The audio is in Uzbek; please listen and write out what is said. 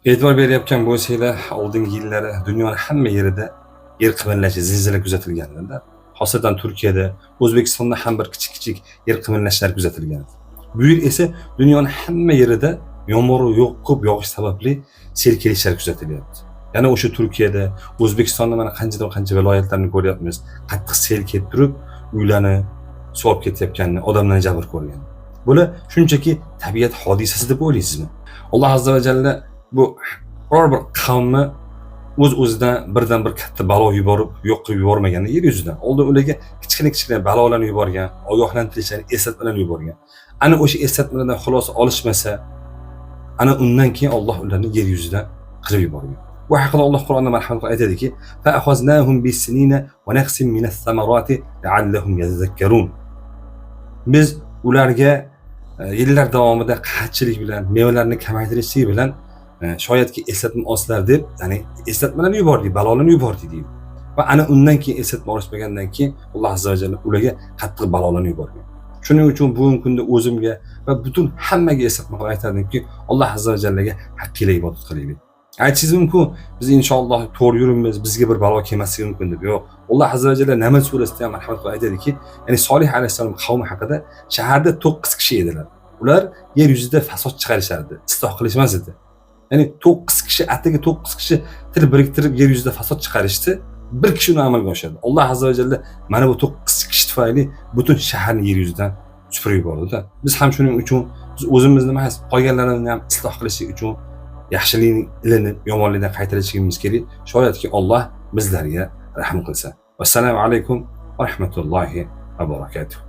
E'tibor berayotgan bo'lsanglar, oldingi yillari dunyoning hamma yerida yer qimirlashi, zilzila kuzatilganda, xosatan Turkiyada, O'zbekistonda ham bir kichik yer qimirlashlar kuzatilgan. Bu yil esa dunyoning hamma yerida yomg'ir yo'q, ko'p yog'ish sababli sel kelishlar kuzatilyapti. Yana o'sha Turkiyada, O'zbekistonda mana qancha viloyatlarni ko'ryapmiz. Qattiq sel kelib turib, uylarni suvab ketayotganini, odamlarni jabr ko'rgan. Bular shunchaki tabiat hodisasi deb o'ylaysizmi? Alloh azza va jalla bu biror bir qavmni o'z-o'zidan birdan bir katta balo yuborib, yo'q qilib yubormagan yer yuzidan. Oldin ularga kichkina balolarni yuborgan, ogohlantirishlarni, eslatmalarni yuborgan. Ana o'sha eslatmalardan xulosa olishmasa, ana undan keyin Alloh ularni yer yuzidan qirib yuborgan. Bu haqida Alloh Qur'onda marhamat qilib aytadiki: "Fa akhadnahum bis-sinina va naqsim minas-samarati la'allahum yadhakkarun." Biz ularga yillar davomida qatchilik bilan, mevalarni kamaytirishlik bilan shoyatki eslatma olsalar deb, ya'ni eslatmalarni yubordik, balolarni yubordik deydi. Va ana undan keyin eslatma olishmagandan keyin Alloh azza va jalla ularga qattiq balolarni yuborgan. Shuning uchun bugungi kunda o'zimga va butun hammaga eslatma qilib aytadimki, Alloh azza va jallaga haqqila ibodat qilaylik. Aytishingiz mumkin, biz inshaalloh to'g'ri yuribmiz, bizga bir balo kelmasligi mumkin deb. Yo'q. Alloh azza va jalla Naml surasida ham marhamat qilib aytadiki, ya'ni Solih alayhissalom qavmi haqida shaharda 9 kishi edilar. Ular yer yuzida fasod chiqarishardi, isloh qilishmas edi. Ya'ni 9 kishi, atigi 9 kishi til biriktirib yer yuzida fasod chiqarishdi, bir kishi uni amalga oshirdi. Alloh azza va jalla mana bu 9 kishi tufayli butun shaharni yer yuzidan supurib yubordi-da. Biz ham shuning uchun biz o'zimizni emas, qolganlarni ham isloh qilishlik uchun yaxshilikni ilinib, yomonlikdan qaytarishimiz kerak. Shoyatki Alloh bizlarga rahim qilsa. Assalomu alaykum va rahmatullohi va barakatuh.